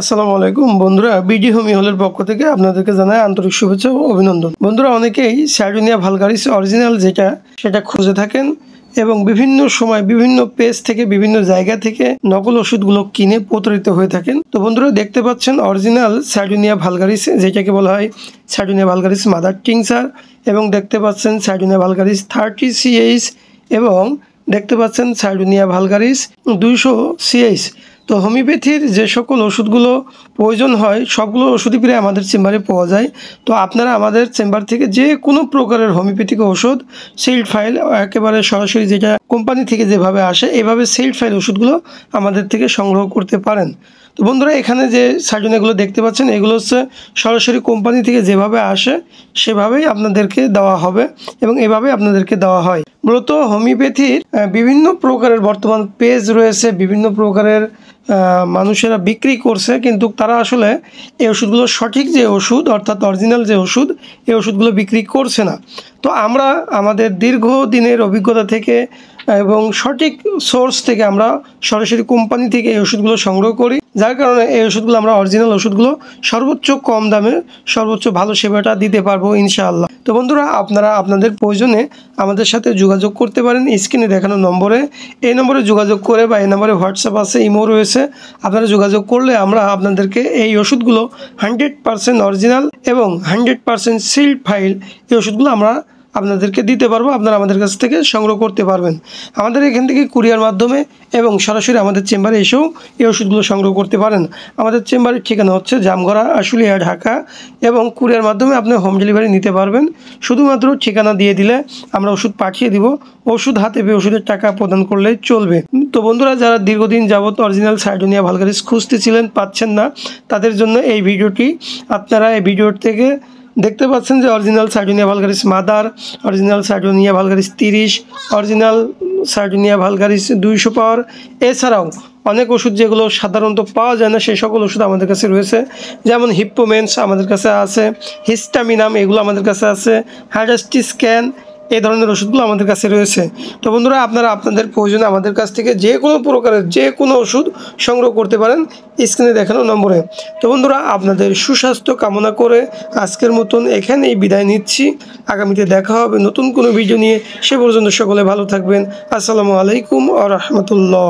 আসসালামু আলাইকুম বন্ধুরা, বিডি হোমি হলের পক্ষ থেকে আপনাদেরকে জানাই আন্তরিক শুভেচ্ছা ও অভিনন্দন। বন্ধুরা, অনেকেই সাইডোনিয়া ভালগারিস অরিজিনাল সেটা খুঁজে থাকেন এবং বিভিন্ন সময় বিভিন্ন পেজ থেকে বিভিন্ন জায়গা থেকে নকল ওষুধগুলো কিনে প্রতারিত হয়ে থাকেন। তো বন্ধুরা, দেখতে পাচ্ছেন অরিজিনাল সাইডোনিয়া ভালগারিস, যেটাকে বলা হয় সাইডোনিয়া ভালগারিস মাদার টিংচার, এবং দেখতে পাচ্ছেন সাইডোনিয়া ভালগারিস 30 CH এবং দেখতে পাচ্ছেন সাইডোনিয়া ভালগারিস 200 CH। তো হোমিওপ্যাথির যে সকল ওষুধগুলো প্রয়োজন হয় সবগুলো ওষুধই প্রায় আমাদের চেম্বারে পাওয়া যায়। তো আপনারা আমাদের চেম্বার থেকে যে কোনো প্রকারের হোমিওপ্যাথিক ওষুধ সিল্ড ফাইল একেবারে সরাসরি যেটা কোম্পানি থেকে যেভাবে আসে এভাবে সিল্ড ফাইল ওষুধগুলো আমাদের থেকে সংগ্রহ করতে পারেন। তো বন্ধুরা, এখানে যে সাইডোনিয়াগুলো দেখতে পাচ্ছেন এগুলো হচ্ছে সরাসরি কোম্পানি থেকে যেভাবে আসে সেভাবেই আপনাদেরকে দেওয়া হবে এবং এভাবেই আপনাদেরকে দেওয়া হয়। মূলত হোমিওপ্যাথির বিভিন্ন প্রকারের বর্তমান পেজ রয়েছে, বিভিন্ন প্রকারের মানুষেরা বিক্রি করছে, কিন্তু তারা আসলে এই ওষুধগুলো সঠিক যে ওষুধ অর্থাৎ অরিজিনাল যে ওষুধ এই ওষুধগুলো বিক্রি করছে না। তো আমরা আমাদের দীর্ঘদিনের অভিজ্ঞতা থেকে এবং সঠিক সোর্স থেকে আমরা সরাসরি কোম্পানি থেকে এই ওষুধগুলো সংগ্রহ করি, যার কারণে এই ওষুধগুলো আমরা অরিজিনাল ওষুধগুলো সর্বোচ্চ কম দামে সর্বোচ্চ ভালো সেবাটা দিতে পারবো ইনশাআল্লাহ। তো বন্ধুরা, আপনারা আপনাদের প্রয়োজনে আমাদের সাথে যোগাযোগ করতে পারেন স্ক্রিনে দেখানো নম্বরে। এই নম্বরে যোগাযোগ করে বা এই নম্বরে হোয়াটসঅ্যাপ আছে, ইমো রয়েছে, আপনারা যোগাযোগ করলে আমরা আপনাদেরকে এই ওষুধগুলো 100% অরিজিনাল এবং 100% সিল্ড ফাইল এই ওষুধগুলো আমরা আপনাদেরকে দিতে পারবো। আপনারা আমাদের কাছ থেকে সংগ্রহ করতে পারবেন আমাদের এখান থেকে কুরিয়ার মাধ্যমে এবং সরাসরি আমাদের চেম্বারে এসেও এই ওষুধগুলো সংগ্রহ করতে পারেন। আমাদের চেম্বারের ঠিকানা হচ্ছে জামগড়া, আশুলিয়া, ঢাকা, এবং কুরিয়ার মাধ্যমে আপনি হোম ডেলিভারি নিতে পারবেন। শুধুমাত্র ঠিকানা দিয়ে দিলে আমরা ওষুধ পাঠিয়ে দিব, ওষুধ হাতে পেয়ে ওষুধের টাকা প্রদান করলেই চলবে। তো বন্ধুরা, যারা দীর্ঘদিন যাবত অরিজিনাল সাইডোনিয়া ভালগারিস খুঁজতেছিলেন পাচ্ছেন না, তাদের জন্য এই ভিডিওটি। আপনারা এই ভিডিওর থেকে দেখতে পাচ্ছেন যে original সাইডোনিয়া vulgaris mother, original সাইডোনিয়া vulgaris 30, original সাইডোনিয়া vulgaris 200 পাওয়ার, এছাড়াও অনেক ওষুধ যেগুলো সাধারণত পাওয়া যায় না সেই সকল ওষুধ আমাদের কাছে রয়েছে, যেমন হিপ্পোমেন্স আমাদের কাছে আছে, হিস্টামিনাম এগুলো আমাদের কাছে আছে, হাইড্রাস্টি স্ক্যান এই ধরনের ওষুধগুলো আমাদের কাছে রয়েছে। তো বন্ধুরা, আপনারা আপনাদের প্রয়োজনে আমাদের কাছ থেকে যে কোনো প্রকারের যে কোনো ওষুধ সংগ্রহ করতে পারেন স্ক্রিনে দেখানো নম্বরে। তো বন্ধুরা, আপনাদের সুস্বাস্থ্য কামনা করে আজকের মতন এখানেই বিদায় নিচ্ছি। আগামীতে দেখা হবে নতুন কোনো ভিডিও নিয়ে। সে পর্যন্ত সকলে ভালো থাকবেন। আসসালামু আলাইকুম ওয়া রাহমাতুল্লাহ।